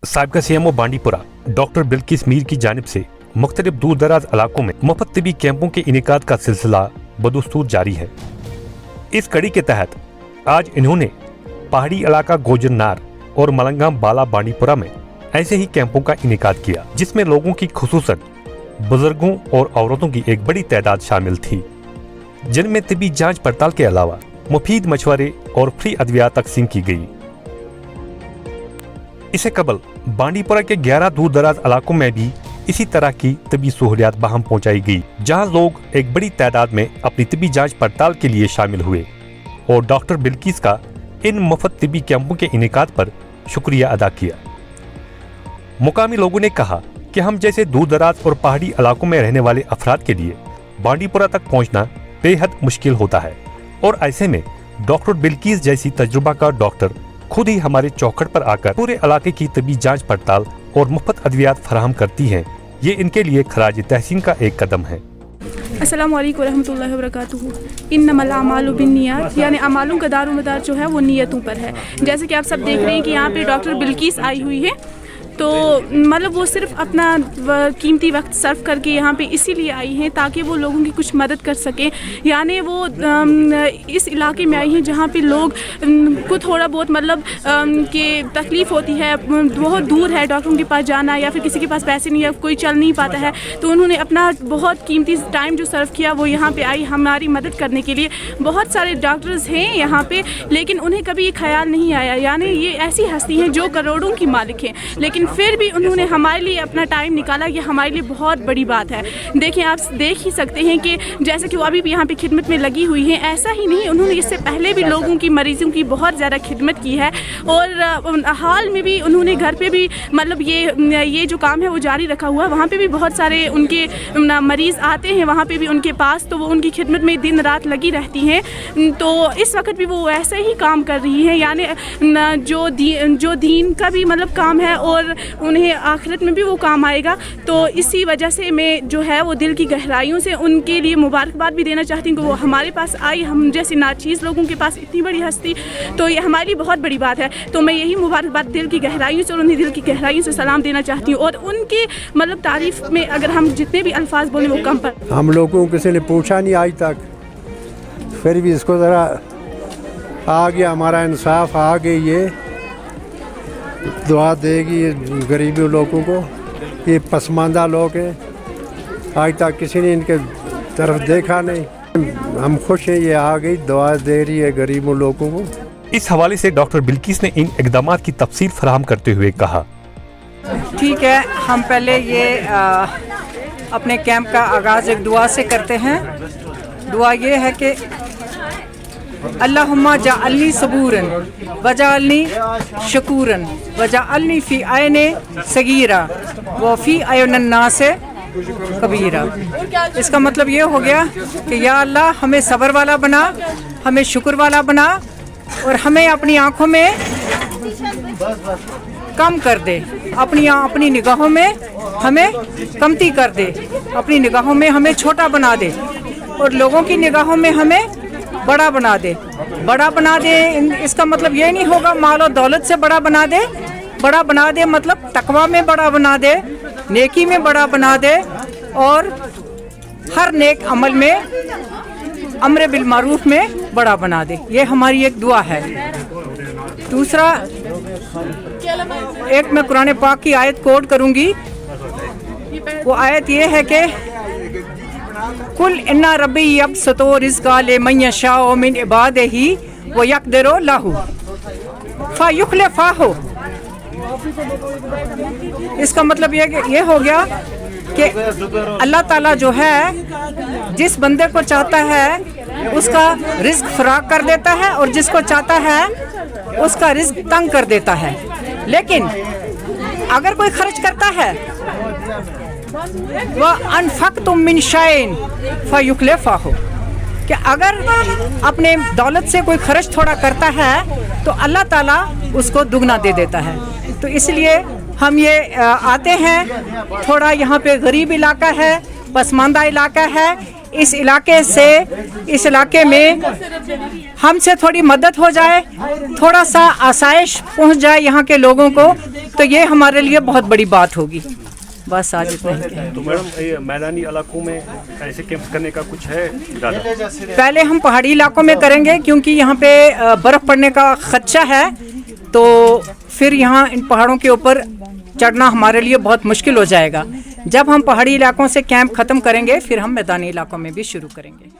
साबिका CMO Bandipora doctor Bilkis Mir की जानिब से मुख्तलिफ दूर दराज इलाकों में मुफ्त तिबी कैंपों के इनेकाद का सिलसिला बदस्तूर जारी है। इस कड़ी के तहत आज इन्होंने पहाड़ी इलाका गोजरनार और मलंगाम बाला बांडीपुरा में ऐसे ही कैंपों का इनेकाद किया, जिसमें लोगों की खुसूसन बुजुर्गों और औरतों की एक बड़ी तादाद शामिल थी, जिनमें तिबी जांच पड़ताल के अलावा मुफीद मशवरे और फ्री अद्विया तकसीम की गई। इससे कबल बांडीपुरा के 11 दूर दराज इलाकों में भी इसी तरह की तिबी सहूलियात बहाम पहुंचाई गई, जहां लोग एक बड़ी तादाद में अपनी तिबी जांच पड़ताल के लिए शामिल हुए और डॉक्टर बिल्किस का इन मुफ्त तिबी कैंपों के इनेकाद पर शुक्रिया अदा किया। मुकामी लोगों ने कहा कि हम जैसे दूर दराज और पहाड़ी इलाकों में रहने वाले अफराद के लिए बांडीपुरा तक पहुंचना बेहद मुश्किल होता है और ऐसे में डॉक्टर बिल्किस जैसी तजुर्बाकार डॉक्टर खुद ही हमारे चौखट पर आकर पूरे इलाके की तिबी जांच पड़ताल और मुफ्त अद्वियात फराहम करती हैं। ये इनके लिए खराज तहसीन का एक कदम है। अस्सलामु अलैकुम रहमतुल्लाहि व बरकातुहू। इन्नमल अमालु बिन्नियात, यानी अमालों का दारोमदार जो है वो नियतों पर है। जैसे कि आप सब देख रहे हैं कि यहाँ पे डॉक्टर बिल्किस आई हुई है, तो मतलब वो सिर्फ अपना कीमती वक्त सर्व करके यहाँ पे इसीलिए आई हैं ताकि वो लोगों की कुछ मदद कर सकें। यानी वो इस इलाके में आई हैं जहाँ पे लोग को थोड़ा बहुत मतलब कि तकलीफ़ होती है, बहुत दूर है डॉक्टरों के पास जाना, या फिर किसी के पास पैसे नहीं है, कोई चल नहीं पाता है, तो उन्होंने अपना बहुत कीमती टाइम जो सर्व किया वो यहाँ पे आई हमारी मदद करने के लिए। बहुत सारे डॉक्टर्स हैं यहाँ पे, लेकिन उन्हें कभी ये ख्याल नहीं आया, यानी ये ऐसी हस्ती हैं जो करोड़ों की मालिक हैं, लेकिन फिर भी उन्होंने हमारे लिए अपना टाइम निकाला। ये हमारे लिए बहुत बड़ी बात है। देखिए, आप देख ही सकते हैं कि जैसे कि वो अभी भी यहाँ पे खिदमत में लगी हुई हैं। ऐसा ही नहीं, उन्होंने इससे पहले भी लोगों की, मरीजों की बहुत ज़्यादा खिदमत की है और हाल में भी उन्होंने घर पे भी मतलब ये जो काम है वो जारी रखा हुआ है। वहाँ पे भी बहुत सारे उनके मरीज़ आते हैं वहाँ पे भी उनके पास, तो वो उनकी खिदमत में दिन रात लगी रहती हैं। तो इस वक्त भी वो ऐसे ही काम कर रही हैं, यानी जो दीन का भी मतलब काम है और उन्हें आखिरत में भी वो काम आएगा। तो इसी वजह से मैं जो है वो दिल की गहराइयों से उनके लिए मुबारकबाद भी देना चाहती हूँ कि वो हमारे पास आई, हम जैसे नाचीज़ लोगों के पास इतनी बड़ी हस्ती, तो ये हमारे लिए बहुत बड़ी बात है। तो मैं यही मुबारकबाद दिल की गहराइयों से और उन्हें दिल की गहराइयों से सलाम देना चाहती हूँ। और उनके मतलब तारीफ़ में अगर हम जितने भी अल्फाज बोलें वो कम पर। हम लोगों को किसी ने पूछा नहीं आज तक, फिर भी इसको ज़रा आ गया, हमारा इंसाफ आ गई, ये दुआ देगी गरीबी लोगों को। ये पसमानदा लोग हैं, आज तक किसी ने इनके तरफ देखा नहीं। हम खुश हैं, ये आ गई, दुआ दे रही है गरीबों लोगों को। इस हवाले से डॉक्टर बिल्किस ने इन इक़दामात की तफसील फराहम करते हुए कहा, ठीक है, हम पहले ये अपने कैंप का आगाज़ एक दुआ से करते हैं। दुआ ये है कि अल्लाहुम्मा जाअलनी सबूरन वजाअलनी शकूरन वजाअलनी फ़ी आयने सगीरा व फ़ी आयुनन नास कबीरा। इसका मतलब ये हो गया कि या अल्लाह हमें सब्र वाला बना, हमें शुक्र वाला बना और हमें अपनी आँखों में कम कर दे, अपनी निगाहों में हमें कमती कर दे, अपनी निगाहों में हमें छोटा बना दे और लोगों की निगाहों में हमें बड़ा बना दे। बड़ा बना दे इसका मतलब ये नहीं होगा माल और दौलत से बड़ा बना दे। बड़ा बना दे मतलब तकवा में बड़ा बना दे, नेकी में बड़ा बना दे और हर नेक अमल में, अम्र बिल मारूफ में बड़ा बना दे। ये हमारी एक दुआ है। दूसरा, एक मैं कुरान पाक की आयत कोट करूँगी। वो आयत ये है कि कुल इन्ना रब्बी यबसतो रिज़्क़ा लिमन यशाअ मिन इबादिही व यक़दिरु लहू फ़युख़्लिफ़ुहु। इसका मतलब ये हो गया कि अल्लाह ताला जो है जिस बंदे को चाहता है उसका रिज़्क़ फराग कर देता है और जिसको चाहता है उसका रिज़्क़ तंग कर देता है। लेकिन अगर कोई खर्च करता है वह अनफ़क़्तुम मिन शैइन फ़युख़्लिफ़ुहु, कि अगर अपने दौलत से कोई खर्च थोड़ा करता है तो अल्लाह ताला उसको दुगना दे देता है। तो इसलिए हम ये आते हैं, थोड़ा यहाँ पे गरीब इलाका है, पसमानदा इलाका है, इस इलाके में हमसे थोड़ी मदद हो जाए, थोड़ा सा आसाइश पहुंच जाए यहाँ के लोगों को, तो ये हमारे लिए बहुत बड़ी बात होगी। बस आज इतना ही कहेंगे। तो मैडम ये मैदानी इलाकों में ऐसे कैंप करने का कुछ है इरादा? पहले हम पहाड़ी इलाकों में करेंगे क्योंकि यहाँ पे बर्फ़ पड़ने का खदशा है, तो फिर यहाँ इन पहाड़ों के ऊपर चढ़ना हमारे लिए बहुत मुश्किल हो जाएगा। जब हम पहाड़ी इलाकों से कैंप ख़त्म करेंगे फिर हम मैदानी इलाकों में भी शुरू करेंगे।